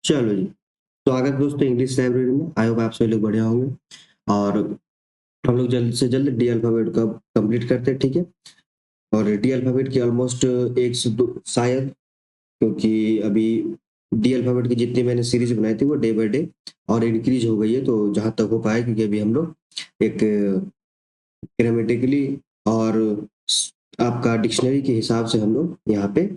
चलो जी। स्वागत दोस्तों इंग्लिश लाइब्रेरी में। आई होप आप सभी लोग बढ़िया होंगे और हम लोग जल्द से जल्द डी अल्फाबेट का कंप्लीट करते हैं, ठीक है। और डी अल्फाबेट की ऑलमोस्ट एक से दो शायद, क्योंकि अभी डी अल्फाबेट की जितनी मैंने सीरीज बनाई थी वो डे बाय डे और इंक्रीज हो गई है, तो जहां तक हो पाए, क्योंकि अभी हम लोग एक ग्रामेटिकली और आपका डिक्शनरी के हिसाब से हम लोग यहाँ पे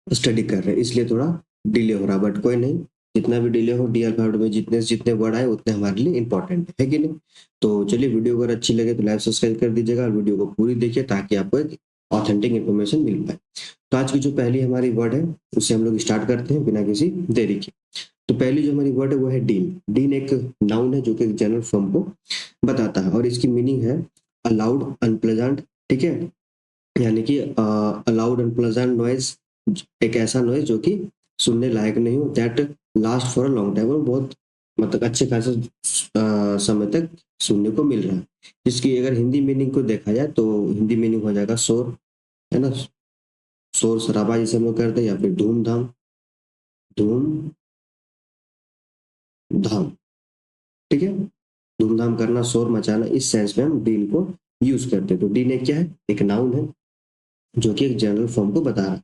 स्टडी कर रहे हैं, इसलिए थोड़ा डिले हो रहा, बट कोई नहीं। जितना भी डिले हो, डी अल्फाबेट में जितने जितने वर्ड आए उतने हमारे लिए इंपॉर्टेंट है कि नहीं। तो चलिए, वीडियो अगर अच्छी लगे तो लाइक सब्सक्राइब कर दीजिएगा और वीडियो को पूरी देखिए ताकि आपको एक ऑथेंटिक इन्फॉर्मेशन मिल पाए। तो आज की जो पहली हमारी वर्ड है उससे हम लोग स्टार्ट करते हैं बिना किसी देरी के। तो पहली जो हमारी वर्ड है वो है डीन। डीन एक नाउन है जो कि एक जनरल फॉर्म को बताता है और इसकी मीनिंग है अलाउड अनप्लेजेंट, ठीक है। यानी कि अलाउड अनप्लेजेंट नॉइज, एक ऐसा नॉइज जो कि सुनने लायक नहीं हो, that last for a long time, और बहुत मतलब अच्छे खासे समय तक सुनने को मिल रहा है। जिसकी अगर हिंदी मीनिंग को देखा जाए तो हिंदी मीनिंग हो जाएगा शोर, है ना। शोर शराबा जिसे हम लोग करते हैं, या फिर धूमधाम, धूम धाम, ठीक है। धूमधाम करना, शोर मचाना, इस सेंस में हम डीन को यूज करते हैं। तो डीन एक क्या है? एक नाउन है जो कि एक जनरल फॉर्म को बता रहा है।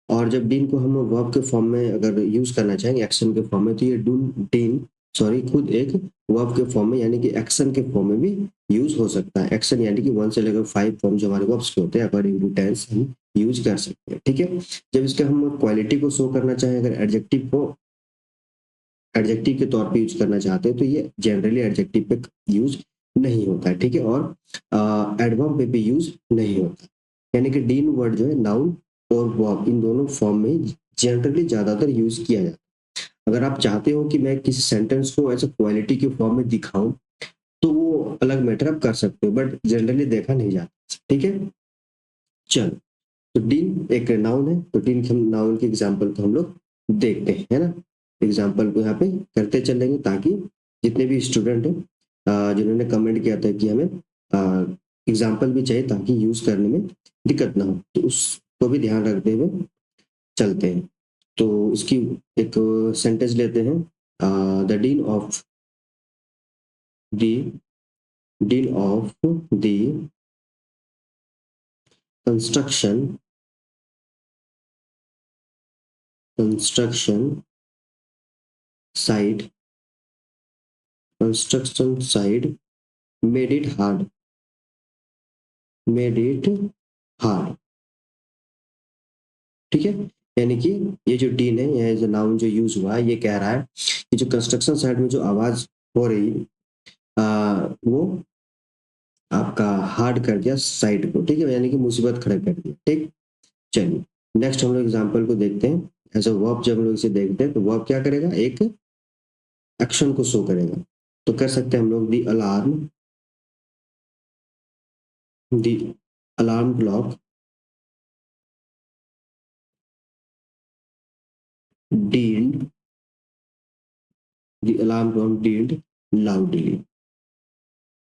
और जब डीन को हम वर्ब के फॉर्म में अगर यूज करना चाहेंगे, एक्शन के फॉर्म में, तो ये डून डीन सॉरी खुद एक वर्ब के फॉर्म में यानी कि एक्शन के फॉर्म में भी यूज हो सकता है। एक्शन यानी कि 1 से लेकर 5 फॉर्म जो हमारे वर्ब्स के होते हैं, अकॉर्डिंग टू टेंस हम यूज कर सकते हैं, ठीक है। जब इसके हम क्वालिटी को शो करना चाहें, अगर एडजेक्टिव को एडजेक्टिव के तौर पे यूज करना चाहते हैं, तो ये जनरली एडजेक्टिव पे यूज नहीं होता है, ठीक है। और एडवर्ब पे भी यूज नहीं होता। यानी कि डीन वर्ड जो है नाउन और वर्ब इन दोनों फॉर्म में जनरली ज्यादातर यूज किया जाता है। अगर आप चाहते हो कि मैं किसी सेंटेंस को ऐसे क्वालिटी के फॉर्म में दिखाऊं, तो वो अलग मैटर आप कर सकते हो, बट जनरली देखा नहीं जाता, ठीक है। चलो, तो डीन एक नाउन है, तो डीन के नाउन के एग्जाम्पल को हम लोग देखते हैं, है ना। एग्जाम्पल को यहाँ पे करते चलेंगे ताकि जितने भी स्टूडेंट हैं जिन्होंने कमेंट किया था कि हमें एग्जाम्पल भी चाहिए ताकि यूज करने में दिक्कत ना हो, तो उसको भी ध्यान रखते हुए चलते हैं। तो इसकी एक सेंटेंस लेते हैं। The dean of the construction construction site construction side made it hard made it hard, ठीक है। यानी कि ये जो डीन है, यह जो नाउन जो यूज हुआ है, ये कह रहा है कि जो कंस्ट्रक्शन साइड में जो आवाज हो रही वो आपका हार्ड कर दिया साइड को, ठीक है, यानी कि मुसीबत खड़ा कर दिया, ठीक। चलिए, नेक्स्ट हम लोग एग्जाम्पल को देखते हैं। एज अ वर्ब जब हम लोग इसे देखते हैं तो वर्ब क्या करेगा? एक एक्शन को शो करेगा। तो कर सकते हैं हम लोग दी alarm clock deed the alarm clock did loudly,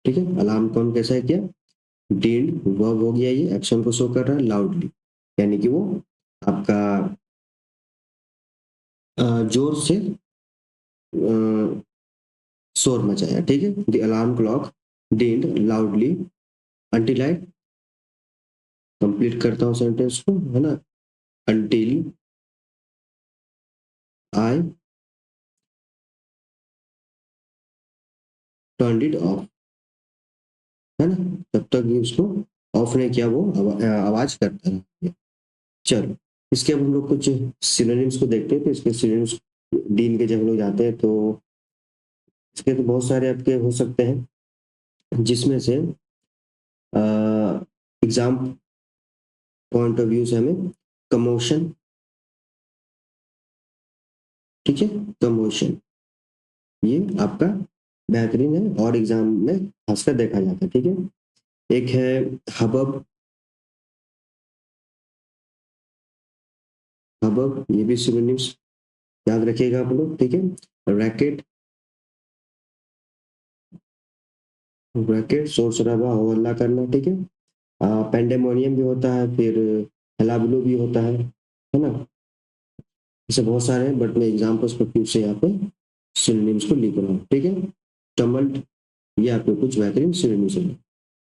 ठीक है। अलार्म कौन कैसा है? क्या डीड वर्ब हो गया, ये एक्शन को शो कर रहा है लाउडली, यानी कि वो आपका जोर से शोर मचाया, ठीक है। The alarm clock did loudly until I, complete करता हूँ सेंटेंस को, है ना। Until I turn it off, है ना। तब तक ये उसको ऑफ नहीं किया, वो आवाज करता रहा। चलो, इसके अब हम लोग कुछ सिनोनिम्स को देखते हैं। तो इसके सिनोनिम्स डीन के जब हम लोग जाते हैं तो इसके तो बहुत सारे आपके हो सकते हैं, जिसमें से एग्जाम पॉइंट ऑफ व्यू से हमें कमोशन, ठीक है, कमोशन ये आपका बेहतरीन है और एग्जाम में खासकर देखा जाता है, ठीक है। एक है हबब, हबब ये भी सिनोनिम्स याद रखिएगा आप लोग, ठीक है। रैकेट, रैकेट शोर शराबा हो हल्ला करना, ठीक है। पेंडेमोनियम भी होता है, फिर हलाबुलो भी होता है ना। ऐसे बहुत सारे हैं, बट मैं एग्जाम पर्सपेक्टिव से यहाँ पे सिनोनिम्स को लिख रहा हूँ। ठीक है, टमल्ट, ये आपके कुछ बेहतरीन सिनोनिम्स है।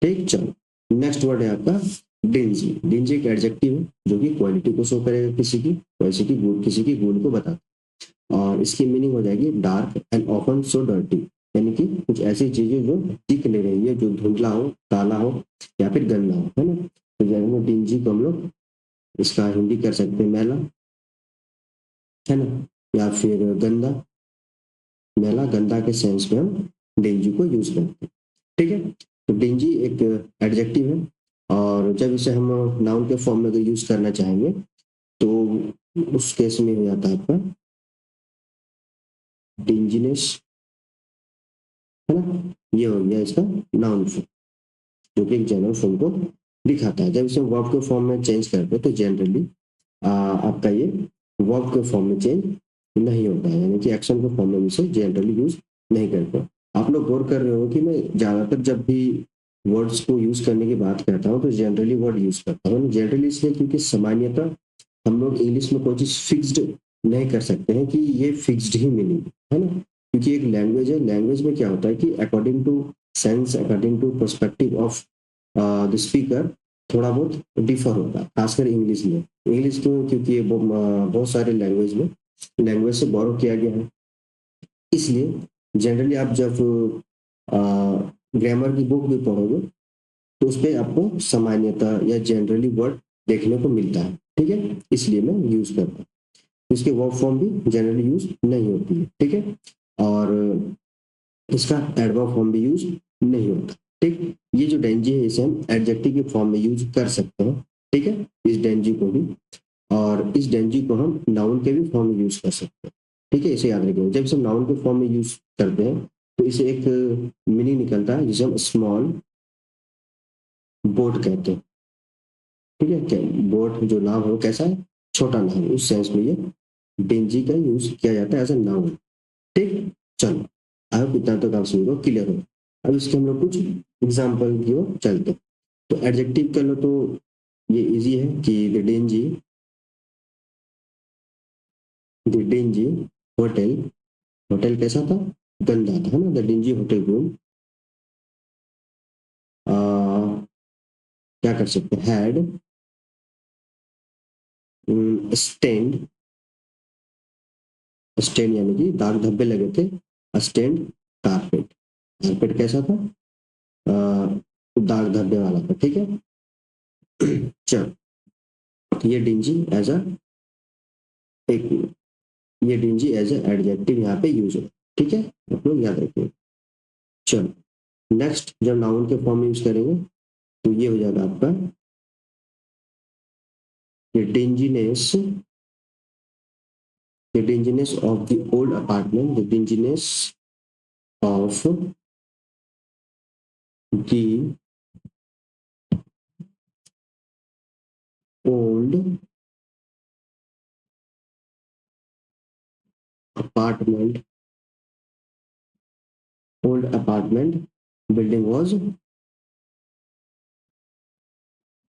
ठीक, चलो नेक्स्ट वर्ड है आपका डिंजी। डिंजी एक एडजेक्टिव है जो कि क्वालिटी को शो करेगा, किसी की वैसे की गुड, किसी की गुड को बता, और इसकी मीनिंग हो जाएगी dark and often so dirty, यानी कि कुछ ऐसी चीजें जो दिख नहीं रही है, जो धुंधला हो, काला हो या फिर गंदा हो, है ना। तो जैसे डिंजी को हम लोग इसका हिंदी कर सकते हैं मैला, है ना, या फिर गंदा। मैला गंदा के सेंस में हम डेंजी को यूज करते हैं। ठीक है, तो डेंजी एक एडजेक्टिव है, और जब इसे हम नाउन के फॉर्म में अगर यूज करना चाहेंगे तो उस केस में हो जाता है आपका डेंजिनेस, है ना। ये हो गया इसका नाउन फॉर्म, जो कि एक जनरल फॉर्म को दिखाता है। जब इसे वर्ब के फॉर्म में चेंज करते हैं तो जनरली आपका ये वर्ब के फॉर्म में चेंज नहीं होता है, यानी कि एक्शन के फॉर्म में इसे जनरली यूज नहीं करते। आप लोग गौर कर रहे हो कि मैं ज्यादातर जब भी वर्ड्स को यूज करने की बात करता हूँ तो जनरली वर्ड यूज करता हूँ। जनरली इसलिए क्योंकि सामान्यतः हम लोग इंग्लिश में कोई चीज फिक्स्ड नहीं कर सकते हैं कि ये फिक्स्ड ही मीनिंग है ना, क्योंकि एक लैंग्वेज है। लैंग्वेज में क्या होता है कि according to sense, according to perspective of the speaker, थोड़ा बहुत डिफर होता है, खासकर इंग्लिश में। इंग्लिश क्यों? क्योंकि ये बहुत सारे लैंग्वेज में लैंग्वेज से बोरो किया गया है, इसलिए जनरली आप जब ग्रामर की बुक भी पढ़ोगे तो उस पर आपको सामान्यतः या जनरली वर्ड देखने को मिलता है। ठीक है, इसलिए मैं यूज करता हूँ। इसके वर्ब फॉर्म भी जनरली यूज नहीं होती है। ठीक है, और इसका एडवर्ब फॉर्म भी यूज नहीं होता। ठीक, ये जो डेंजी है इसे हम एडजेक्टिव के फॉर्म में यूज कर सकते हैं। ठीक है, इस डेंजी को भी, और इस डेंजी को हम नाउन के भी फॉर्म में यूज कर सकते हैं। ठीक है, इसे याद रखेंगे। जब इसे नाउन के फॉर्म में यूज करते हैं तो इसे एक मीनिंग निकलता है जिसे हम स्मॉल बोट कहते हैं। ठीक है, क्या बोट जो नाम है वो कैसा है? छोटा नाम है, उस सेंस में ये डेंजी का यूज किया जाता है एज ए नाउन। ठीक, चलो आई होप इतना तक आप सभी को क्लियर हो। अब इसके हम लोग कुछ एग्जाम्पल की ओर चलते हैं। तो एडजेक्टिव कर लो तो ये इजी है कि द डिंजी होटल, होटल कैसा था? गंदा था, है ना। द डिंजी होटल रूम, क्या कर सकते हैं, हैड स्टेंड, स्टेंड यानी कि दाग धब्बे लगे थे। स्टेंड कारपेट, कारपेट कैसा था? दाग धब्बे वाला था। ठीक है, चलो ये डिंजी एज अ, एक ये डिंजी एज ए एडजेक्टिव यहाँ पे यूज हो। ठीक है, आप लोग याद रखिए। चलो नेक्स्ट, जब नाउन के फॉर्म में यूज करेंगे तो ये हो जाएगा आपका the dinginess, the dinginess of the old apartment, the dinginess of the old apartment, old apartment building was,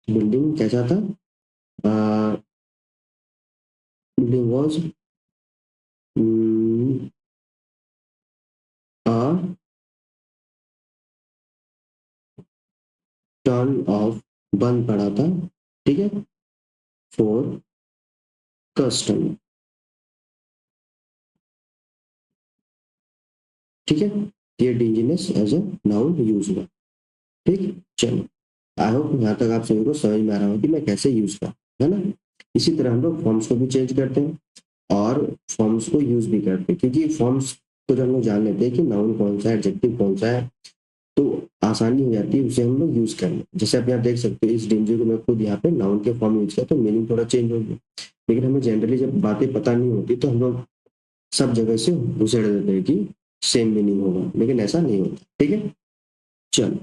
building कैसा था? Building was a turn off, बंद पड़ा था। ठीक है, for custom। ठीक है, ये डिंजिनेस एज ए नाउन यूज हुआ। ठीक, चलो आई होप यहाँ तक आप सभी को समझ में आ रहा हो कि मैं कैसे यूज करूँ, है ना। इसी तरह हम लोग फॉर्म्स को भी चेंज करते हैं और फॉर्म्स को यूज भी करते हैं, क्योंकि फॉर्म्स को जब हम लोग जान लेते हैं कि नाउन कौन सा है, एडजेक्टिव कौन सा है, तो आसानी हो जाती है उसे हम लोग यूज करने। जैसे आप यहाँ देख सकते हो, इस डेंजर को मैं खुद यहाँ पे नाउन के फॉर्म में यूज किया तो मीनिंग थोड़ा चेंज हो गया। लेकिन हमें जनरली जब बातें पता नहीं होती तो हम लोग सब जगह से घुसेड़ देते हैं कि सेम मीनिंग होगा, लेकिन ऐसा नहीं होता। ठीक है, चलो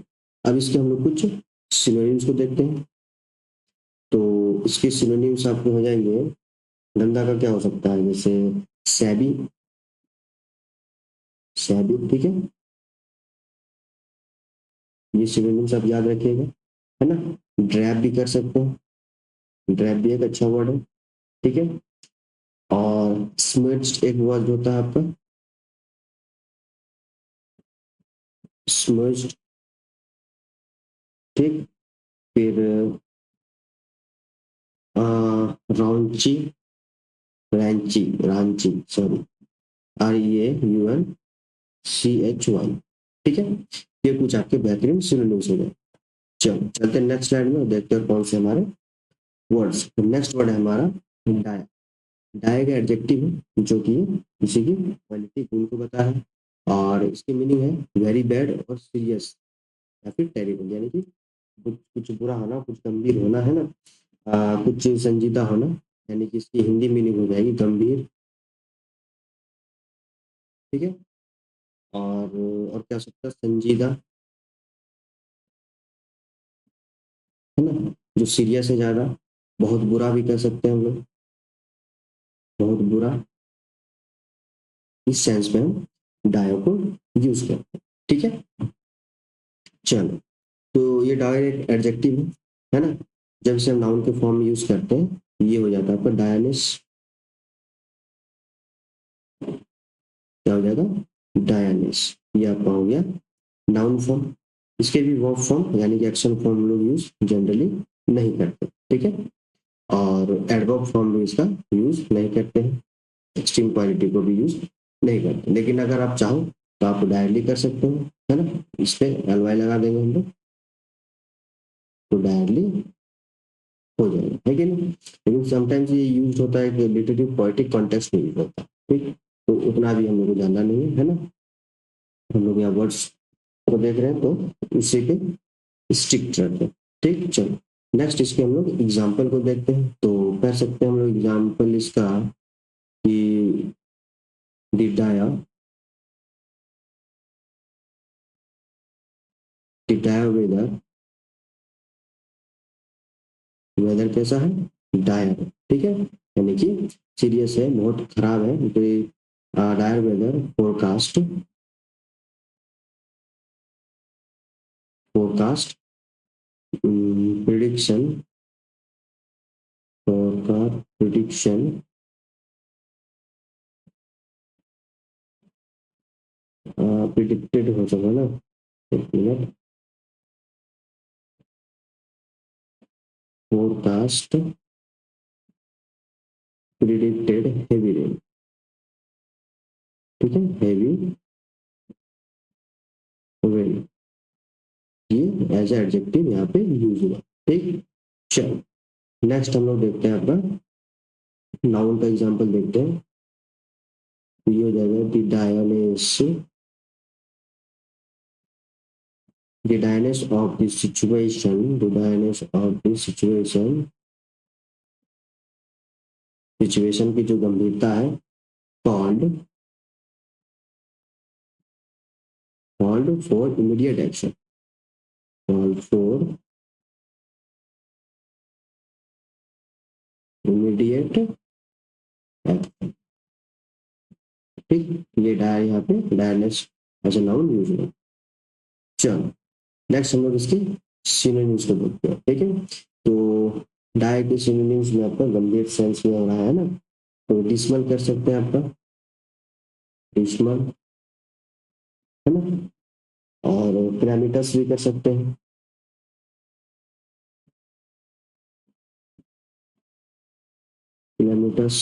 अब इसके हम लोग कुछ सिनोनिम्स को देखते हैं। तो इसके सिनोनिम्स आपको हो जाएंगे, गंदा का क्या हो सकता है, जैसे सैबी, सैबी। ठीक है, ये सिनोनिम्स आप याद रखिएगा, है ना। ड्रैप भी कर सकते हैं, ड्रैप भी एक अच्छा वर्ड है। ठीक है, और स्मिट्स एक वर्ड होता है आपका, स्मिट्स, ठीक। फिर रॉन्ची, रैंची, रांची, सॉरी, REAUNCHY, ठीक है। ये कुछ आपके बेहतरीन सिनोनिम्स हो गए। चलो चलते हैं नेक्स्ट स्लाइड में, देखते हैं कौन से हमारे वर्ड्स। नेक्स्ट वर्ड है हमारा डाया। डाया का एडजेक्टिव है जो कि किसी की क्वालिटी गुण को बताता है, और इसकी मीनिंग है वेरी बैड और सीरियस या फिर टेरिबल, यानी कि कुछ बुरा होना, कुछ गंभीर होना, है ना, कुछ संजीदा होना, यानी कि इसकी हिंदी मीनिंग हो जाएगी गंभीर, ठीक है। और क्या हो सकता है, संजीदा, है ना, जो सीरियस है ज्यादा, बहुत बुरा भी कह सकते हैं हम लोग, बहुत बुरा, इस सेंस में हम डायो को यूज करते हैं, ठीक है। चलो, तो ये डायरेक्ट एडजेक्टिव है ना, जब इसे हम नाउन के फॉर्म में यूज करते हैं ये हो जाता है आपका डायनिस, क्या हो जाएगा, डायनिस, ये आपका हो गया नाउन फॉर्म। इसके भी वर्ब फॉर्म यानी कि एक्शन फॉर्म लोग यूज जनरली नहीं करते, ठीक है। और एडवर्ब फॉर्म भी इसका यूज नहीं करते हैं, एक्सट्रीम क्वालिटी को भी यूज नहीं करते, लेकिन अगर आप चाहो तो आप डायरेक्टली कर सकते हो, है ना, इस पे LY लगा देंगे हम लोग, तो डायरेक्टली हो जाएगा, है कि नहीं। लेकिन समटाइम्स ये यूज होता है कि लिटरेटिव पोएटिक कॉन्टेक्स्ट में यूज होता है, ठीक, तो उतना भी हम लोग को जानना नहीं है ना, हम लोग यहाँ वर्ड्स को देख रहे हैं तो उसी पे स्टिक रहते हैं, ठीक। चलो नेक्स्ट इसके हम लोग एग्जाम्पल को देखते हैं, तो कह सकते हैं हम लोग एग्जाम्पल इसका कि डिडाया, डिडाया वेदर, वेदर कैसा है, डायर, ठीक है, यानी कि सीरियस है, बहुत खराब है, dire weather forecast, forecast prediction, forecast prediction, predicted हो सकता है ना, एक minute, forecast predicted heavy rain, ठीक है, हेवी रेन, ये एज एडजेक्टिव यहाँ पे यूज हुआ, ठीक। चलो नेक्स्ट हम लोग देखते हैं आपका नाउन का एग्जांपल देखते हैं, तो ये हो जाएगा the डायनेस, the dryness of the situation, the dryness of the situation, situation की जो गंभीरता है, called, called for immediate action, called for immediate action, ठीक, ये डाय यहाँ पे डायनेस एज अ नाउन यूज हुआ। चलो नेक्स्ट हम लोग इसके सिनोनिम्स को देखते हैं, ठीक है। तो डाय के सिनोनिम्स में आपका गंभीर सेंस में हो रहा है ना, तो डिसमल कर सकते हैं आपका, डिसमल, है ना, और पैरामीटर्स भी कर सकते हैं, पैरामीटर्स,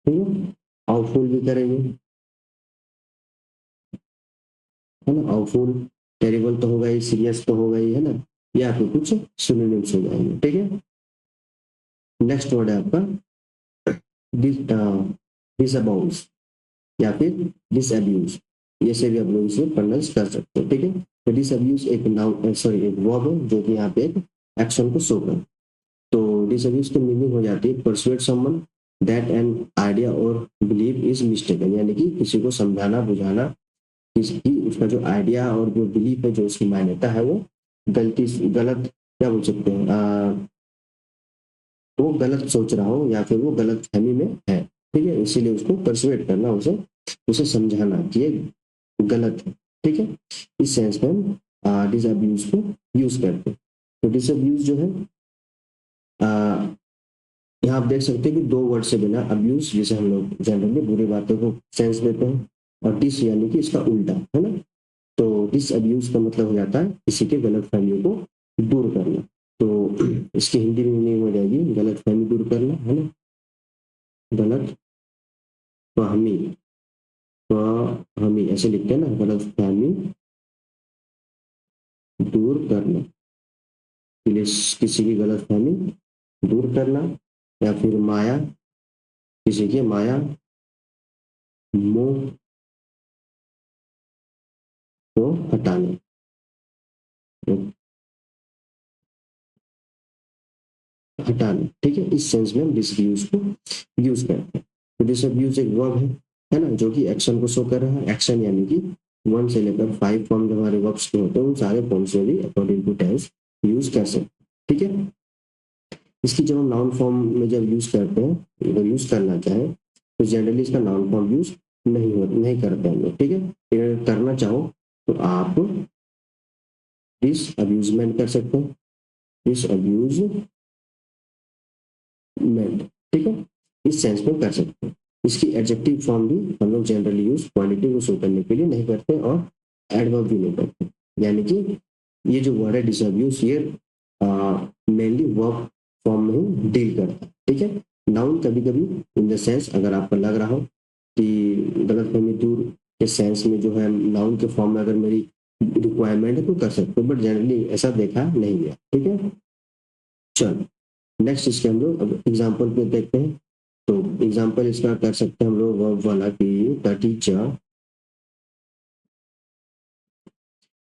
ठीक है, आउटफुल भी करेंगे, है ना, आउटफुल, टेरिबल तो होगा ही, सीरियस तो होगा ही, है ना, या फिर कुछ सिनोनिम्स हो जाएंगे, ठीक है। नेक्स्ट वर्ड है आपका डिसअबाउज या फिर डिसअब्यूज, ये से भी आप लोग इसे प्रोनाउंस कर सकते हो, ठीक है। तो डिसअब्यूज एक नाउन, सॉरी एक वर्ब है जो कि यहाँ पे एक एक्शन को शो कर, तो डिसअब्यूज की मीनिंग हो जाती है persuade someone that an idea or belief is mistaken, यानी कि किसी को समझाना बुझाना, किसी उसका जो आइडिया और जो बिलीफ है, जो उसकी मान्यता है वो गलती, गलत, क्या बोल सकते हैं, वो गलत सोच रहा हो या फिर वो गलत फहमी में है, ठीक है, इसीलिए उसको परसुएट करना, उसे उसे समझाना कि ये गलत है, ठीक है। इस सेंस में हम डिसअब्यूज को यूज करते हैं। तो डिसअब्यूज जो है यहाँ आप देख सकते हैं कि दो वर्ड से बिना अब्यूज, जिसे हम लोग जनरली बुरी बातों को सेंस देते हैं, और डिस यानी कि इसका उल्टा, है ना। तो डिस अब्यूज का मतलब हो जाता है किसी के गलत फहमियों को दूर करना। तो इसकी हिंदी में मीनिंग हो जाएगी गलत फहमी दूर करना, है ना। गलत फहमी, फहमी ऐसे लिखते हैं ना, गलत फहमी दूर करना, किसी की गलत फहमी दूर करना, या फिर माया, किसी की माया मोह को हटाना, हटाना, ठीक है। इस सेंस में हम डिसअब्यूज को यूज करते हैं। तो डिसअब्यूज एक वर्ब है ना, जो कि एक्शन को शो कर रहा है। एक्शन यानी कि 1 से लेकर 5 फॉर्म जो हमारे वर्ब्स के होते हैं, उन सारे फॉर्म से भी अकॉर्डिंग टू टेंस यूज कर सकते हैं, ठीक है। इसकी जब हम नाउन फॉर्म में जब यूज करते हैं, अगर यूज करना चाहें, तो जनरली इसका नाउन फॉर्म यूज नहीं करते हैं लोग, ठीक है। अगर करना चाहो तो आप डिस अब्यूजमेंट कर सकते हैं, डिस अब्यूजमेंट, ठीक है, इस सेंस में कर सकते हैं। इसकी एडजेक्टिव फॉर्म भी हम लोग जनरली यूज क्वालिटी को शो करने के लिए नहीं करते, और एडवर्ब भी नहीं करते। यानी कि ये जो वर्ड है डिसअब्यूज, ये मेनली वर्ब फॉर्म में ही डील करता है, ठीक है। नाउन कभी कभी इन द सेंस, अगर आपको लग रहा हो कि गलतफहमी दूर के सेंस में जो है नाउन के फॉर्म में अगर मेरी रिक्वायरमेंट है तो कर सकते हो, बट जनरली ऐसा देखा नहीं गया, ठीक है। चलो नेक्स्ट इसके हम लोग अब एग्जाम्पल पे देखते हैं। तो एग्जाम्पल इसका कर सकते हैं हम लोग वर्ब वाला कि द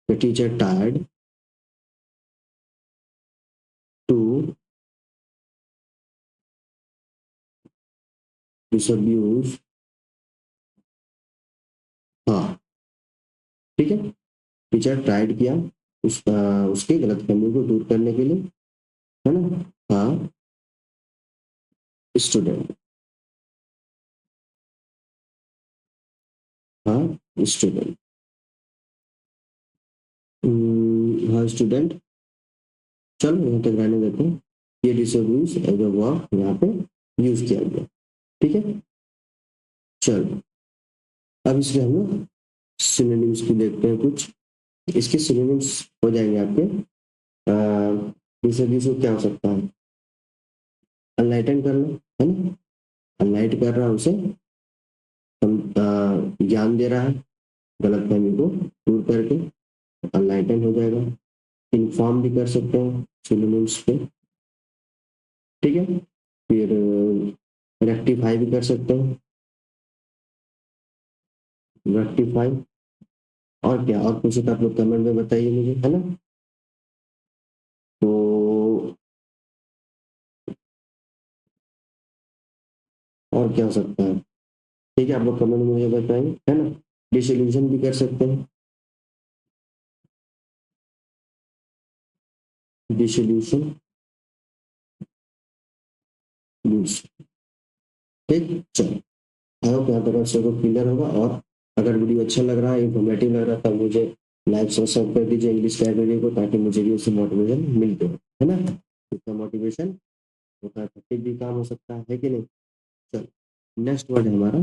टीचर टायर्ड टू डिसअब्यूज, हाँ, ठीक है। टीचर ट्राइड किया उसके गलतफहमी को दूर करने के लिए, है ना। हाँ, स्टूडेंट, हाँ स्टूडेंट, हाँ स्टूडेंट। चलो यहाँ तक रहने देते हैं। ये डिसअब्यूज एज अ वर्ब यहाँ पे यूज किया गया, ठीक है। चलो अब इसके हम लोग सिनोनिम्स की देखते हैं कुछ। इसके सिनोनिम्स हो जाएंगे आपके, डिसअब्यूज क्या हो सकता है, अनलाइटन करना, है ना। अनलाइट कर रहा है उसे, ज्ञान दे रहा है गलतफहमी को दूर करके, अनलाइटन हो जाएगा। इन्फॉर्म भी कर सकते हैं सिनोनिम्स पे, ठीक है। फिर रेक्टिफाई भी कर सकते हैं, रेक्टिफाई। और क्या, और कुछ आप लोग कमेंट में बताइए मुझे, है ना। तो और क्या हो सकता है, ठीक है, आप लोग कमेंट में मुझे बताएंगे, है ना। डिसइल्यूजन भी कर सकते हैं, डिसइल्यूशन, ठीक। चलो आई होप यहाँ तक आप सबको क्लियर होगा। और अगर वीडियो अच्छा लग रहा है, इन्फॉर्मेटिव लग रहा है, तब मुझे लाइक सब्सक्राइब कर दीजिए इंग्लिश लाइब्रेरी को, ताकि मुझे भी उससे मोटिवेशन मिलते हो, है ना। इतना मोटिवेशन होता है तो भी काम हो सकता है कि नहीं। चलो नेक्स्ट वर्ड है हमारा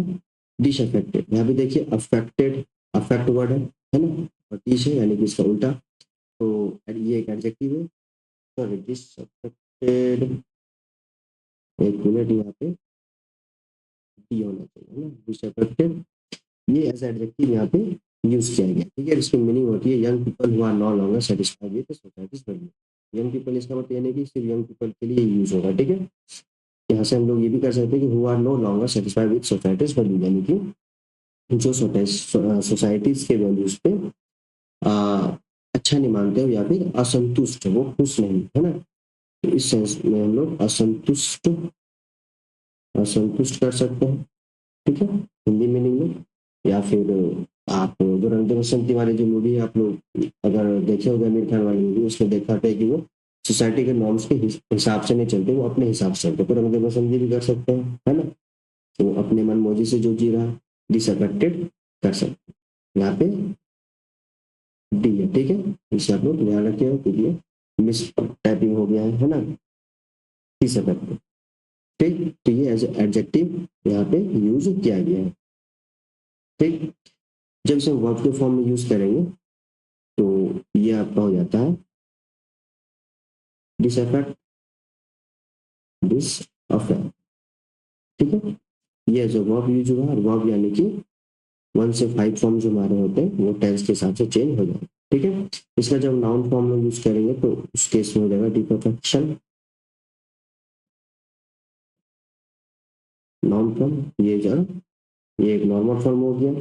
डिश अफेक्टेड। यहाँ पे देखिए अफेक्टेड, अफेक्ट वर्ड है ना, और डिश है यानी कि इसका उल्टा। तो ये एक एडजेक्टिव है। सॉरी, डिश अफेक्टेड, एक मिनट, यहाँ पे डी होना चाहिए, है ना। डिश अफेक्टेड, ये एज एडजेक्टिव यहाँ पे यूज किया गया, ठीक है। इसकी मीनिंग होती है young people who are no longer satisfied with society's value. Young people इसका मतलब ये नहीं कि सिर्फ यंग पीपल के लिए यूज होगा, ठीक है। यहाँ से हम लोग ये भी कर सकते हैं कि who are no longer satisfied with society's value, यानी कि जो सोसाइटीज के वैल्यूज पे आ, अच्छा नहीं मानते हो, या फिर असंतुष्ट, वो खुश नहीं, है ना। तो इस सेंस में हम लोग असंतुष्ट, असंतुष्ट कर सकते हैं, ठीक है, हिंदी मीनिंग में। या फिर आप जो रंग दे बसंती वाली जो मूवी है, आप लोग अगर देखे होंगे आमिर खान वाली मूवी, उसमें देखा था कि वो सोसाइटी के नॉर्म्स के हिसाब से नहीं चलते, वो अपने हिसाब से चलते, तो रंग दे बसंती भी कर सकते हैं, है ना। तो अपने मन मर्जी से जो जी रहा है, डिसअफेक्टेड कर सकते हैं। यहाँ पे डी है, ठीक है। इसे आप लोग ध्यान रखिए क्योंकि मिस टाइपिंग हो गया है ना, डिसअफेक्टेड। ठीक, तो ये एज एडजेक्टिव यहाँ पे यूज किया गया है। ठीक, जब इसे वर्ब के फॉर्म में यूज करेंगे तो ये आपका हो जाता है डिसअफेक्ट, डिसअफेक्ट। ठीक है, ये जो वर्ब यूज हुआ, वर्ब यानी कि 1 से 5 फॉर्म जो हमारे होते हैं वो टेंस के हिसाब से चेंज हो जाए। ठीक है, इसका जब नाउन फॉर्म में यूज करेंगे तो उस केस में हो जाएगा डिसअफेक्शन। नाउन फॉर्म ये एक नॉर्मल फॉर्म हो गया।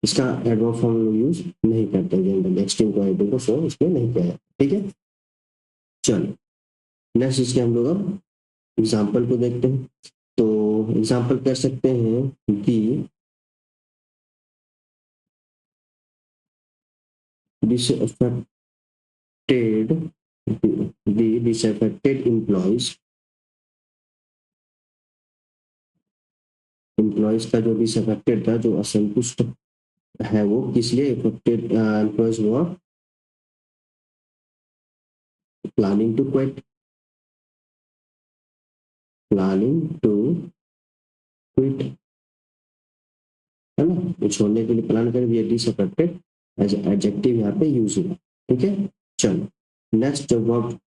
इसका एडवर्ब फॉर्म में यूज नहीं करते जनरली, एक्सट्रीम क्वालिटी को शो इसमें नहीं किया है। ठीक है, चलो नेक्स्ट इसके हम लोग अब एग्जाम्पल को देखते हैं। तो एग्जाम्पल कर सकते हैं कि disaffected the disaffected एम्प्लॉयज का जो डिसअफेक्टेड था, जो असंतुष्ट है, वो किस लिए अफेक्टेड एम्प्लॉयज हुआ, planning to quit, planning to quit, है ना, वो छोड़ने के लिए प्लान करें, ये डिसअफेक्टेड एज एडजेक्टिव यहाँ पे यूज हुआ। ठीक है, चलो नेक्स्ट जब वर्ब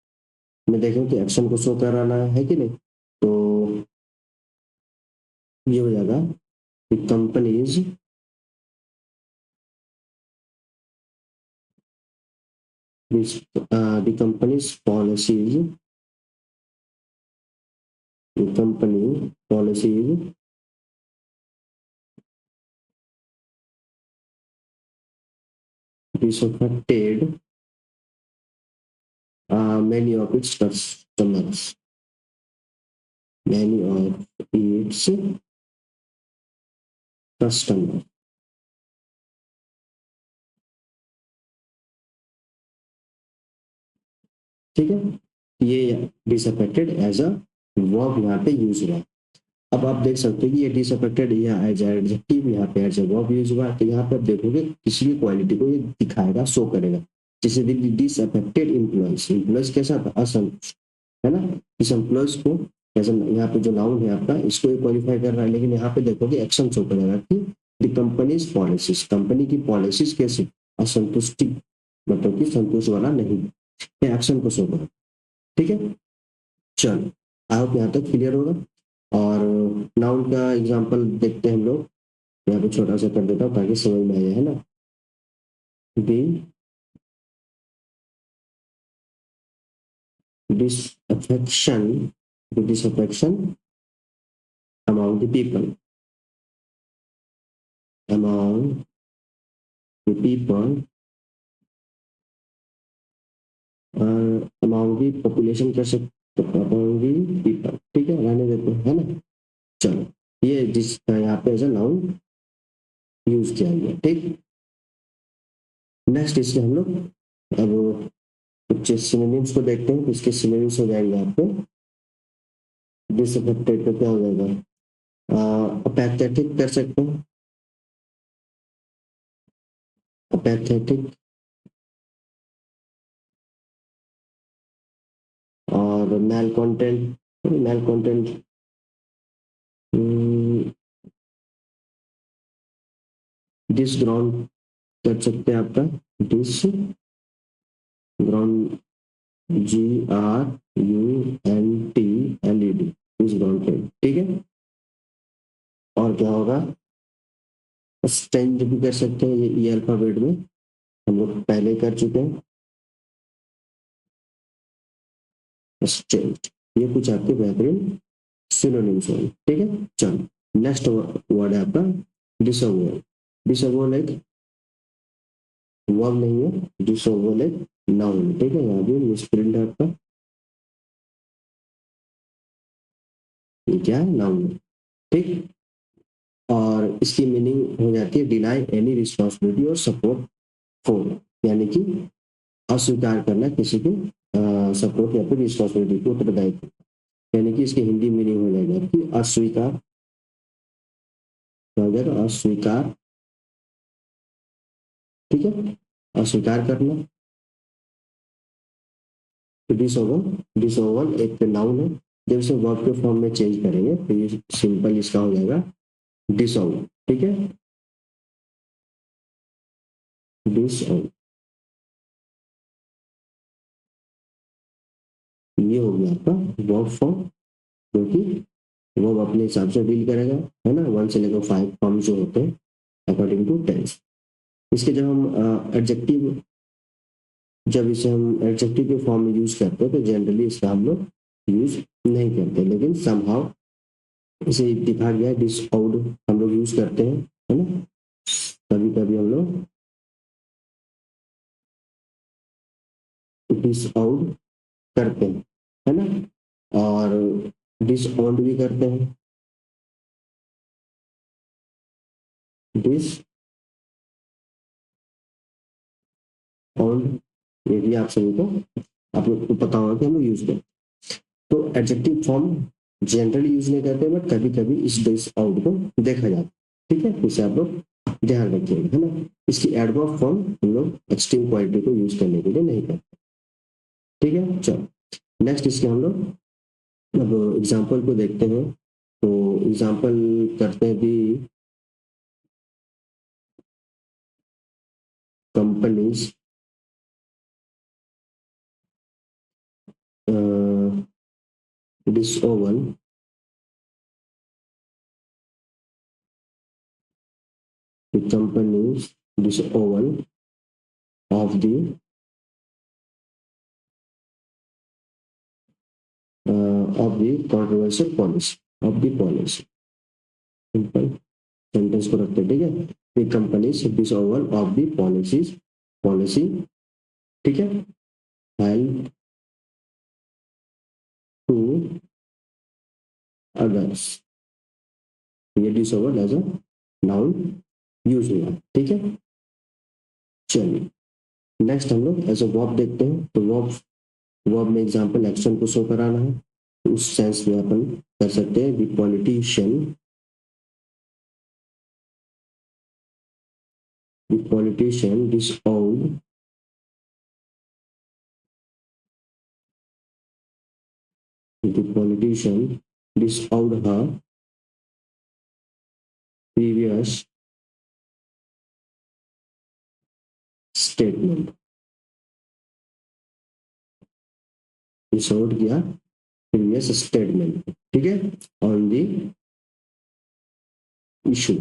में देखें कि एक्शन को शो कराना है कि नहीं, तो ये हो जाएगा companies the company's policies, the company policies disaffected many of its customers, many of its customers। ठीक है, ये डिसअफेक्टेड एज अ वर्ब यहाँ पे यूज हुआ। अब आप देख सकते हो कि ये डिसअफेक्टेड या एज एडजेक्टिव यहाँ पे एज अ वर्ब यूज हुआ, तो यहाँ पे आप देखोगे किसी भी क्वालिटी को ये दिखाएगा, शो करेगा। जैसे डिसअफेक्टेड एम्प्लॉयज, एम्प्लॉयज कैसा था, असंतुष्ट, है ना। इस एम्प्लॉयज को जैसे यहाँ पे जो नाउन है आपका, इसको क्वालिफाई कर रहा है, लेकिन यहाँ पे देखोगे एक्शन शो करेगा कि द कंपनीज पॉलिसीज, कंपनी की पॉलिसीज कैसी, असंतुष्टि, मतलब कि संतोष वाला नहीं, एक्शन को शो करेगा। ठीक है, चलो आई होप यहाँ तक क्लियर होगा। और नाउन का एग्जांपल देखते हैं हम लोग, यहाँ पे छोटा सा कर देता हूँ ताकि समझ में आ जाए, है ना। Be disaffection, the disaffection among the people, among the people, among the population कर सकते, among the people। ठीक है, रहने देते हैं, है ना। चलो ये जिस यहाँ पे एज अ नाउन यूज किया गया। ठीक, नेक्स्ट इसके हम लोग अब कुछ सिनोनिम्स को देखते हैं, इसके सिनोनिम्स हो जाएंगे आपको। डिसअफेक्टेड का क्या हो जाएगा, अपैथेटिक कर सकते हैं, अपैथेटिक, और मैल कंटेंट, मैल कंटेंट डिसग्राउंड कर सकते हैं आपका, डिसग्राउंड, GRUNTLED, डिसग्राउंडेड। ठीक है, और क्या होगा, स्ट्रेंज भी कर सकते हैं, ये अल्फाबेट में हम लोग पहले कर चुके हैं, स्ट्रेंज। ये कुछ आपके बेहतरीन सिनोनिम्स होंगे। ठीक है, चलो नेक्स्ट वर्ड है आपका डिसअवॉल। डिसअवॉल एक वर्ब नहीं है, डिसअवॉल एक नाउन। ठीक है, यहाँ भी मिसप्रिंट है आपका, ये क्या है, नाउन। ठीक, और इसकी मीनिंग हो जाती है डिनाई एनी रिस्पॉन्सिबिलिटी और सपोर्ट फॉर, यानी कि अस्वीकार करना किसी की सपोर्ट या फिर रिस्पॉन्सिबिलिटी को, उत्तरदायित्व। यानी कि इसकी हिंदी मीनिंग हो जाएगा कि अस्वीकार, क्या हो जाएगा, अस्वीकार। ठीक है, अस्वीकार करना। डिसओवन, डिसओवन एक नाउन है, जब इसे वर्ब के फॉर्म में चेंज करेंगे तो ये सिंपल इसका हो जाएगा डिसऑर्डर, ठीक है, डिसऑर्डर। ये हो गया आपका वर्ब फॉर्म, जो कि वो अपने हिसाब से डील करेगा, है ना, 1 से लेकर 5 फॉर्म जो होते हैं अकॉर्डिंग टू टेंस। इसके जब हम एडजेक्टिव जब इसे हम एडजेक्टिव के फॉर्म में यूज करते हैं तो जनरली इसका हम लोग यूज नहीं करते, लेकिन समहाउ इसे दिखा गया डिसऑर्डर हम लोग यूज करते हैं, है ना, कभी कभी हम लोग डिसऑर्डर करते हैं, है ना, और डिसऑर्ड भी करते हैं, डिसऑर्ड, ये भी आप सभी को आप लोग को पता होगा कि हम लोग यूज करते हैं। तो एडजेक्टिव फॉर्म जनरली यूज नहीं करते, बट कभी कभी इस डिसऑर्ड को देखा जाता है, ठीक है, इसे आप लोग ध्यान रखिएगा, है ना। इसकी एडवर्ब फॉर्म हम लोग एक्सट्रीम क्वालिटी को यूज करने के लिए नहीं करते, ठीक है। चलो नेक्स्ट इसके हम लोग अब एग्जाम्पल को देखते हैं। तो एग्जाम्पल करते हैं भी companies disavowal companies disavowal of the controversial policy of the policy, simple sentence को रखते हैं, ठीक है। The companies disavowal of the policies policy, ठीक है, हेल्प टू अदर्स, ये disavowal as a noun use हुआ, ठीक है। चलिए नेक्स्ट हम लोग एज अ वर्ब देखते हैं। तो वर्ब वर्ब में एग्जांपल एक्शन को शो कराना है, तो उस सेंस में अपन कर सकते हैं the politician, the politician disavowed the politician disavowed her previous statement, disavowed किया previous statement, ठीक है, on the issue,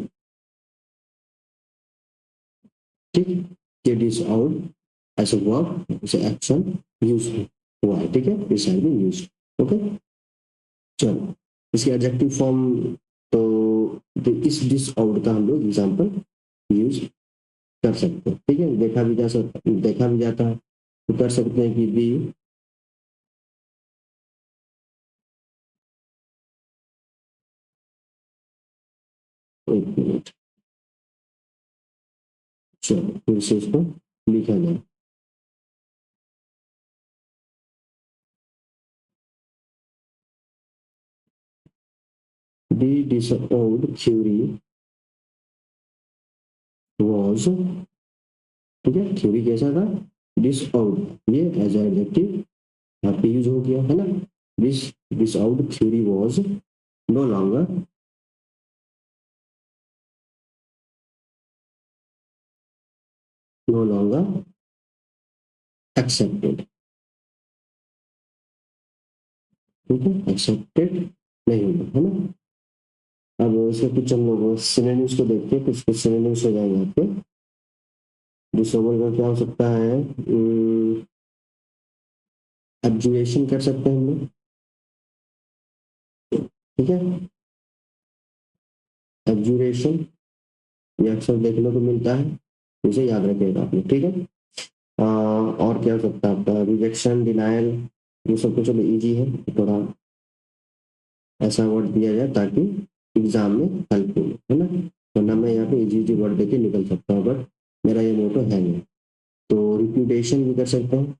ठीक, ये disavowed as a verb as a action use हुआ है, ठीक है, इस साइड में यूज, ओके। चलो इसकी एडजेक्टिव फॉर्म, तो इस डिसऑर्डर का हम लोग एग्जांपल यूज कर सकते हैं, ठीक है, देखा भी जाता है, तो कर सकते हैं कि बी एक मिनट, चलो फिर से इसको लिखा जाए, दी डिसऑर्ड थ्योरी वाज, ठीक है, थ्योरी कैसा था, डिसऑर्ड, ये एज एडजेक्टिव यहाँ पे यूज हो गया, है ना। This discord theory was no longer no longer accepted, ठीक है, एक्सेप्टेड नहीं होगा, है ना। अब इसके कुछ हम लोग सिनोनिम्स को देखते हैं, कुछ कुछ सिनोनिम्स हो जाएंगे आपके। डिसऑर्डर का क्या हो सकता है, एब्जुएशन कर सकते हैं हम लोग, ठीक है, एब्जुरेशन, ये अक्सर देखने को मिलता है, इसे याद रखिएगा आप लोग, ठीक है। और क्या हो सकता है आपका, रिजेक्शन, डिनायल, ये सब तो चलो इजी है, थोड़ा ऐसा वर्ड दिया जाए ताकि एग्जाम में हेल्प हो, है ना, वरना मैं यहाँ पे इजी इजी वर्ड देके निकल सकता हूँ, बट मेरा ये मोटो है नहीं। तो रिप्यूटेशन भी कर सकता हूँ,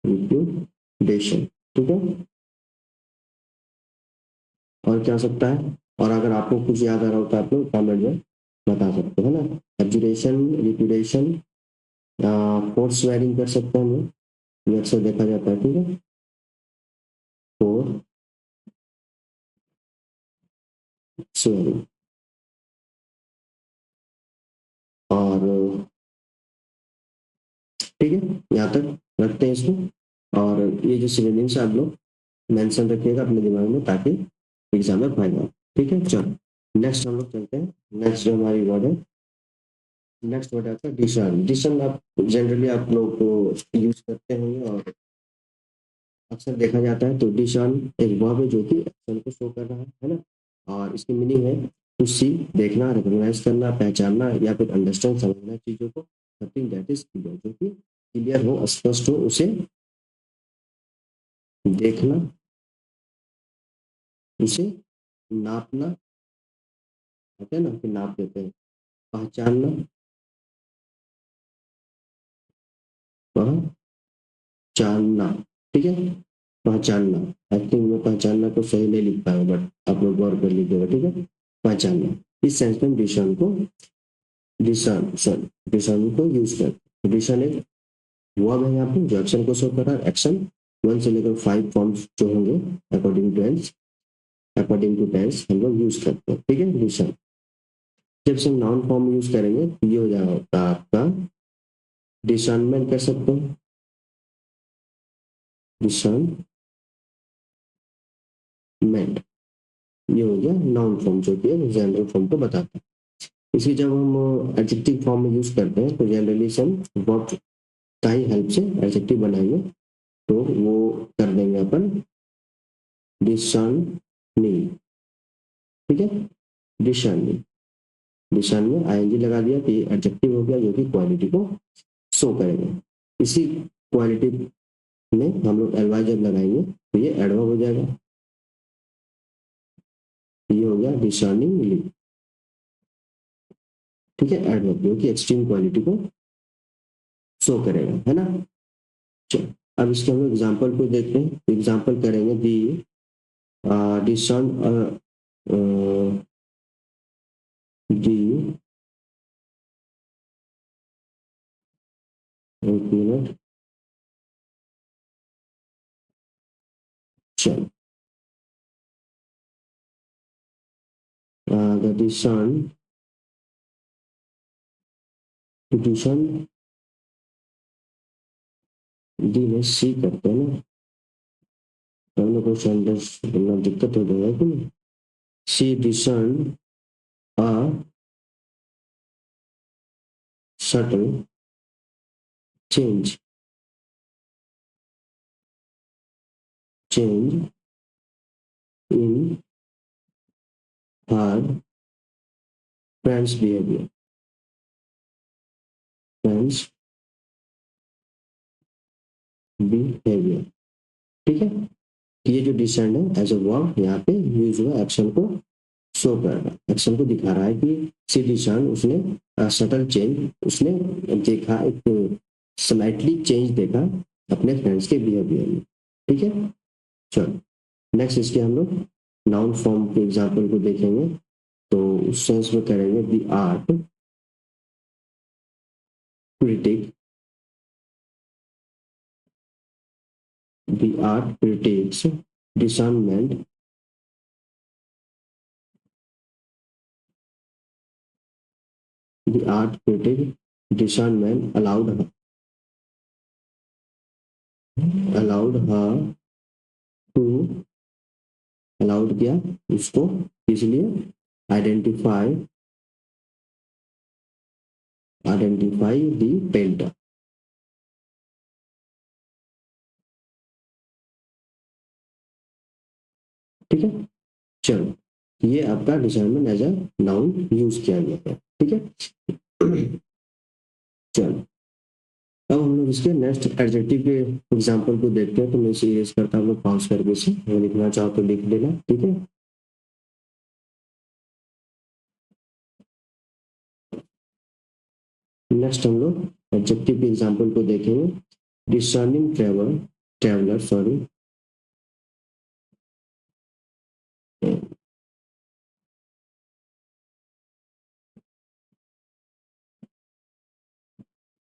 रिप्यूटेशन, ठीक है। और क्या हो सकता है, और अगर आपको कुछ याद आ रहा हो तो आप लोग कमेंट में बता सकते हो, है ना। एब्जुरेशन, रिप्यूटेशन, फोर्स वेयरिंग कर सकते हैं हम लोग, ये अक्सर देखा जाता है, ठीक है, फोर स्वेलिंग। और ठीक है, यहाँ तक रखते हैं इसको। और ये जो सिनोनिम्स आप लोग मेंशन रखिएगा अपने दिमाग में, ताकि एग्जाम में फायदा हो। ठीक है, चलो नेक्स्ट हम लोग चलते हैं। नेक्स्ट जो हमारी वर्ड है, नेक्स्ट वर्ड है आपका डिशन। डिशन आप जनरली आप लोग यूज करते होंगे और अक्सर देखा जाता है। तो डिशन एक वर्ब है जो कि एक्शन को शो कर रहा है ना। और इसकी मीनिंग है टू सी, देखना, रिकॉग्नाइज करना, पहचानना या फिर अंडरस्टैंड, समझना चीजों को। समथिंग दैट इज क्लियर, जो कि क्लियर हो, स्पष्ट हो, उसे देखना, उसे नापना, होता है ना कि नाप देते हैं, पहचानना, पहचानना। ठीक है, पहचानना। आई थिंक मैं पहचानना को सही नहीं लिख पाया, बट आप लोग गौर कर लीजिएगा। ठीक है, पहचानना। इस सेंस में डिशन को, डिशन को यूज कर। डिशन एक वर्ब है यहाँ पे जो एक्शन को शो कर रहा है। एक्शन 1 से लेकर 5 फॉर्म्स जो होंगे अकॉर्डिंग टू टेंस हम लोग यूज करते हैं। ठीक है, डिशन। जब से नाउन फॉर्म यूज करेंगे तो ये हो जाएगा आपका डिसर्नमेंट, कर सकते हैं डिसर्नमेंट। ये हो गया नाउन फॉर्म, जो कि जनरल फॉर्म को बताता है। इसी जब हम एडजेक्टिव फॉर्म में यूज करते हैं तो जनरली हम वर्ब का ही हेल्प से एडजेक्टिव बनाएंगे। तो वो कर देंगे अपन डिसर्निंग। ठीक है, डिसर्निंग। डिसर्न में आईएनजी लगा दिया तो ये एडजेक्टिव हो गया, जो कि क्वालिटी को शो करेगा। इसी क्वालिटी में हम लोग एलवाई जब लगाएंगे तो ये एडवर्ब हो जाएगा। ये हो गया डिसर्निंग। ठीक है, एडवर्ब जो कि एक्सट्रीम क्वालिटी को शो करेगा, है ना। चलो अब इसके हम एग्जाम्पल को देखते हैं। एग्जाम्पल करेंगे दी डिसन दी, एक मिनट, चलो द डिसन दी में सी करते हैं ना, तो हम लोग को सेंटेंस बोलना दिक्कत हो जाएगा कि नहीं। She discern a subtle change, change in her friend's behaviour, friend's behaviour. ठीक है, ये जो डिसेंड है एज अ वर्ब यहाँ पे यूज हुआ, एक्शन को शो कर रहा है, एक्शन को दिखा रहा है कि सी डिसेंड, उसने सटल चेंज, उसने देखा, एक स्लाइटली चेंज देखा अपने फ्रेंड्स के बिहेवियर में। ठीक है, चलो नेक्स्ट इसके हम लोग नाउन फॉर्म के एग्जाम्पल को देखेंगे। तो उस सेंस में करेंगे the art critic, the art critics discernment, the art critic discernment allowed her to, allowed किया उसको, इसलिए आइडेंटिफाई, आइडेंटिफाई द पेंटर। ठीक है, चलो ये आपका discernment as a noun use किया गया है। ठीक है, चलो अब हम लोग इसके नेक्स्ट एडजेक्टिव के एग्जांपल को देखते हैं। तो मैं इसे यूज करता हूँ, लोग पॉज करके इसे लिखना चाहो तो लिख लेना। ठीक है, नेक्स्ट हम लोग एडजेक्टिव के एग्जांपल को देखेंगे। Discerning traveller sorry,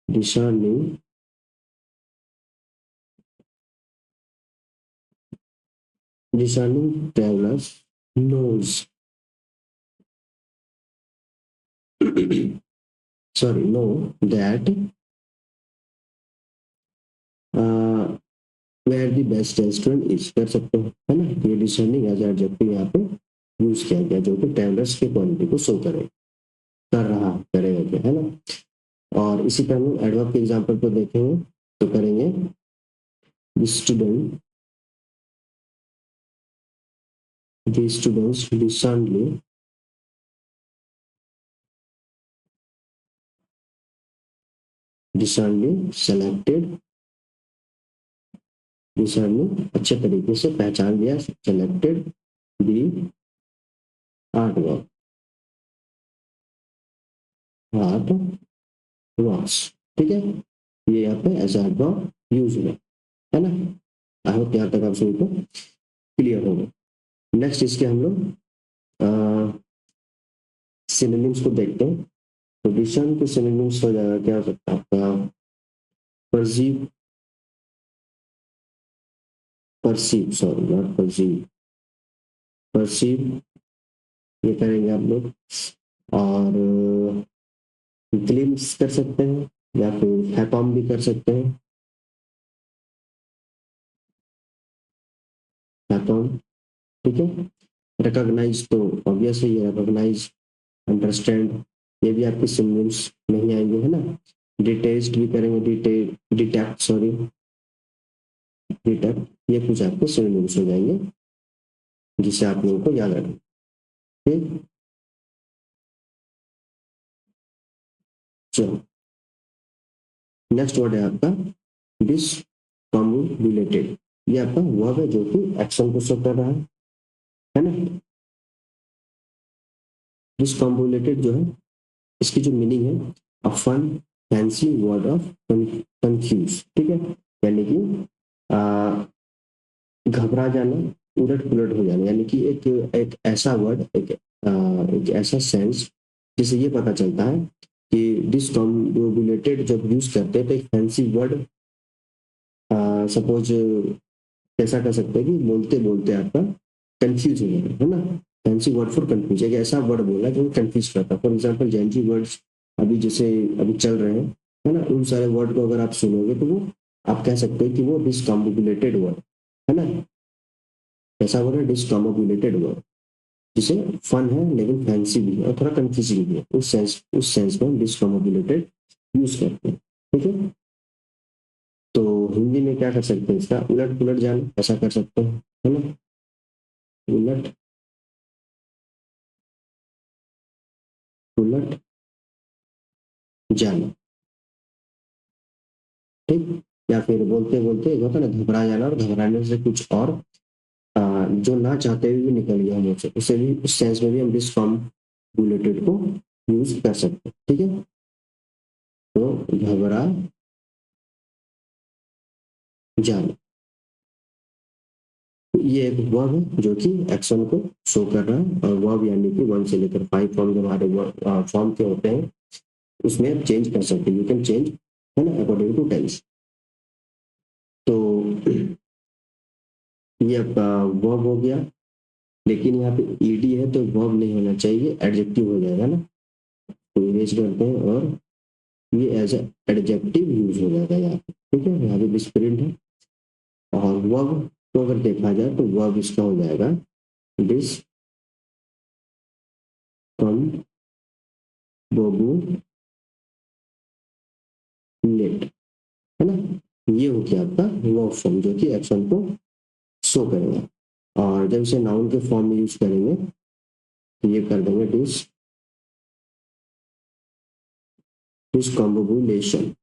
discerning discerning travelers knows, sorry, know that where the best restaurant is कर सकते हो, है ना। ये डिसेंडिंग एज एडजेक्टिव यहाँ पे यूज किया गया जो कि ट्रैवलर्स की क्वालिटी को शो करे, कर रहा करेगा क्या, है ना। और इसी पे हम एडवर्ब के एग्जांपल को देखेंगे तो करेंगे student, the students recently selected, recently अच्छे तरीके से पहचान लिया, selected the artwork, artworks, ठीक है। ये यहाँ पे एज एडवर्ब यूज हुआ, है ना। आई होप यहाँ तक आप सभी को क्लियर होगा। नेक्स्ट इसके हम लोग सिनोनिम्स को देखते हैं। तो डिशन के सिनोनिम्स हो जाएगा, क्या हो सकता है आपका, perceive, perceive sorry not perceive, perceive ये करेंगे आप लोग। और ग्लिम्स कर सकते हैं या फिर हैपॉम भी कर सकते हैं, हैपॉम, ठीक है। रिकॉग्नाइज तो ऑब्वियस है, ये रिकॉग्नाइज, अंडरस्टैंड, ये भी आपके सिनोनिम्स नहीं आएंगे, है ना। डिटेस्ट भी करेंगे, डिटेक्ट सॉरी, डिटेक्ट, ये कुछ आपके सिनोनिम्स हो जाएंगे जिसे आप लोगों को याद रखना, ठीक। चलो नेक्स्ट वर्ड है आपका डिसकॉम्बुलेटेड। ये आपका वर्ब है जो कि एक्शन को शो कर रहा है ना। डिसकॉम्बुलेटेड जो है इसकी जो मीनिंग है, a fun fancy word of confuse, ठीक है। यानी कि घबरा जाना, उलट पुलट हो जाना, यानी कि एक ऐसा वर्ड, एक ऐसा सेंस जिसे ये पता चलता है कि डिसकॉम्बुलेटेड जब यूज करते हैं तो एक फैंसी वर्ड, सपोज ऐसा कर सकते हैं कि बोलते बोलते आपका कंफ्यूज हो जाएगा, है ना। फैंसी वर्ड फॉर कंफ्यूज, एक ऐसा वर्ड बोला जो कंफ्यूज करता है। फॉर एग्जाम्पल जेनजी वर्ड्स अभी जैसे अभी चल रहे हैं, है ना, उन सारे वर्ड को अगर आप सुनोगे तो वो आप कह सकते हो कि वो डिसकॉम्बुलेटेड वर्ड, है ना। ऐसा वर्ड है डिसकॉम्बुलेटेड वर्ड, जिसे फन है लेकिन फैंसी भी है और थोड़ा कंफ्यूजिंग भी है, उस सेंस में डिसकॉम्बुलेटेड यूज करते हैं, ठीक है। तो हिंदी में क्या कर सकते हैं, इसका उलट पुलट जाना, ऐसा कर सकते हैं, है ना। उलट उलट जाना, ठीक। या फिर बोलते बोलते होता है ना घबरा जाना, और घबराने से कुछ और जो ना चाहते हुए भी निकल गया मुझसे, उसे भी उस सेंस में भी हम डिसकॉम्बुलेटेड को यूज कर सकते हैं, ठीक है। तो घबरा जाना, तो ये एक वर्ब है जो कि एक्शन को शो कर रहा है, और वर्ब यानी कि 1 से लेकर 5 फॉर्म जो हमारे फॉर्म के होते हैं उसमें आप चेंज कर सकते हैं, यू कैन चेंज, है ना, अकॉर्डिंग टू टेंस। तो ये आपका वर्ब हो गया, लेकिन यहाँ पे ईडी है तो वर्ब नहीं होना चाहिए, एडजेक्टिव हो जाएगा ना। तो इरेज करते हैं और ये एज एडजेक्टिव यूज हो जाएगा यहाँ पे, ठीक है। यहाँ पे डिस्प्रिंट है। और वर्ब को अगर देखा जाए तो वर्ब इसका हो जाएगा डिस कम बोबू लेट, है ना। ये हो गया आपका वर्ब फॉर्म जो कि एक्शन को शो करेगा। और जब इसे नाउन के फॉर्म में यूज करेंगे तो ये कर देंगे डिसकॉम्बुलेशन,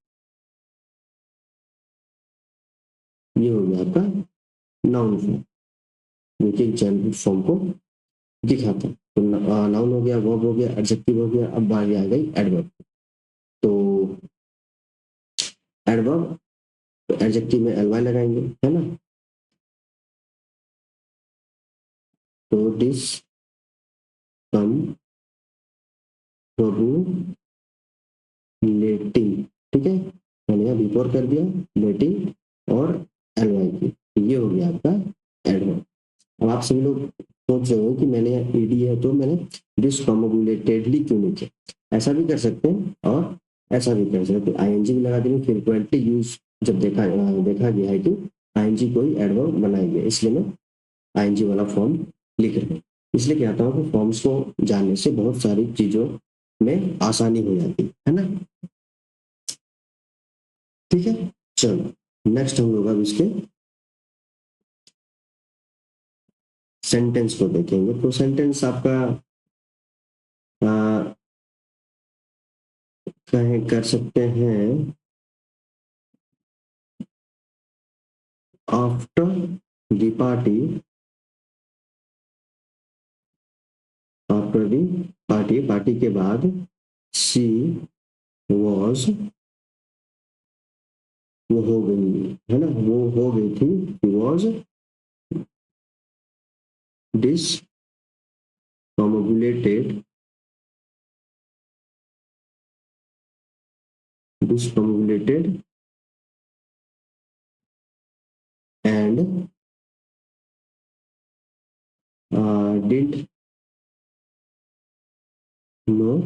ये हो गया आपका नाउन फॉर्म जो कि जनरल फॉर्म को दिखाता है। तो नाउन हो गया, वर्ब हो गया, एडजेक्टिव हो गया, अब बारी आ गई एडवर्ब। तो एडवर्ब, तो एडजेक्टिव में एल वाई लगाएंगे, है ना। तो डिस कम लेटिंग, ठीक है, मैंने यहाँ बिफोर कर दिया लेटिंग और एल वाई की, तो ये हो गया आपका एडवर्ब। अब आप सभी लोग सोच रहे हो कि मैंने ईडी है तो मैंने डिस्कम्बुलेटेडली क्यों नहीं किया। ऐसा भी कर सकते हैं और ऐसा भी कर सकते हैं। आईएनजी भी लगा देंगे। फ्रीक्वेंटली यूज जब देखा गया है कि आईएनजी कोई एडवर्ब बनाई गया, इसलिए मैं आईएनजी वाला फॉर्म लिख रहा हूँ। इसलिए कहता हूँ कि फॉर्म्स को जानने से बहुत सारी चीजों में आसानी हो जाती है ना। ठीक है, चलो नेक्स्ट हम लोग अब इसके सेंटेंस को देखेंगे। तो सेंटेंस आपका कहें कर सकते हैं after the party, after the party, party के बाद शी वॉज, वो हो गई है ना, वो हो गई थी, was डिसकम्बुलेटेड, डिसकम्बुलेटेड and didn't know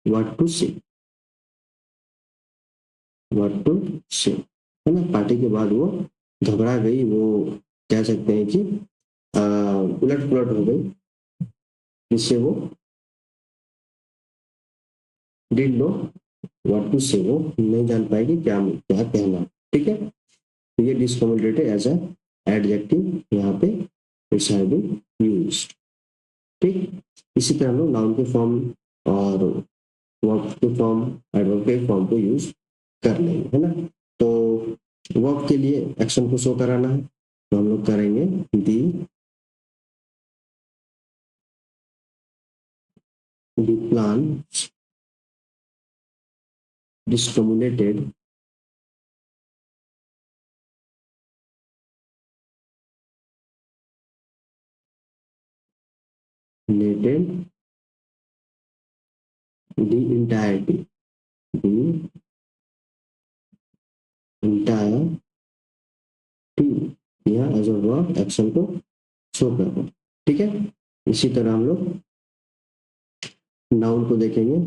what to say, what to say, है ना। पार्टी के बाद वो घबरा गई, वो कह सकते हैं कि उलट पुलट हो गई, जिससे वो डिड नो व्हाट टू से, वो नहीं जान पाएगी क्या क्या कहना। ठीक है, तो ये डिसकम्युनिकेटेड एज अ एडजेक्टिव यहाँ पे इट्स हैव बीन यूज्ड। ठीक, इसी तरह हम लोग नाउन के फॉर्म और वर्ब के फॉर्म, एडवर्ब के फॉर्म को यूज कर लेंगे, है ना। तो वर्ब के लिए एक्शन को शो कराना है, तो हम लोग करेंगे दी प्लान डिस्कम्युनिकेटेड नेटेड दी इंटायरिटी, दी इंटायरिटी, यहाँ एज अ वर्ब एक्शन को शो कर रहे हैं। ठीक है, इसी तरह हम लोग नाउन को देखेंगे,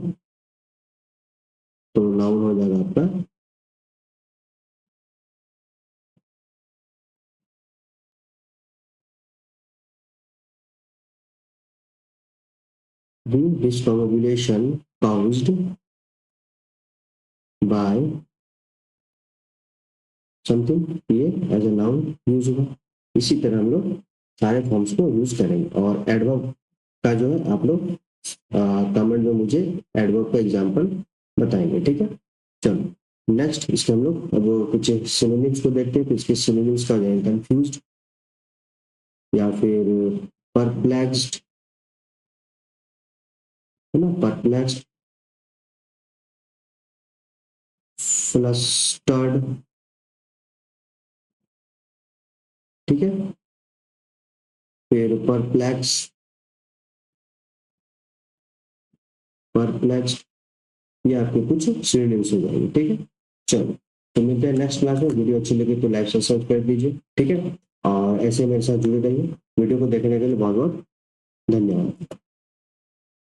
तो नाउन हो जाएगा आपका दी डिस्कम्युनिकेशन caused by समथिंग, ये एज ए नाउन यूज होगा। इसी तरह हम लोग सारे फॉर्म्स को यूज करेंगे। और एडवर्ब का जो है आप लोग कमेंट में मुझे एडवर्ब का एग्जांपल बताएंगे। ठीक है, चलो नेक्स्ट इसके हम लोग अब कुछ सिनोनिम्स को देखते हैं। तो इसके सिनोनिम्स का हो जाएगा कंफ्यूज्ड, या फिर परप्लेक्स्ड, है ना, परप्लेक्स्ड, फ्लस्टर्ड, ठीक है, फिर परप्लेक्स, परप्लेक्स्ड, ये आपके कुछ सिनोनिम्स हो जाएंगे। ठीक है, चलो तो मिलते हैं नेक्स्ट क्लास में। वीडियो अच्छी लगी तो लाइक सब्सक्राइब कर दीजिए। ठीक है, और ऐसे मेरे साथ जुड़े रहिए। वीडियो को देखने के लिए बहुत बहुत धन्यवाद।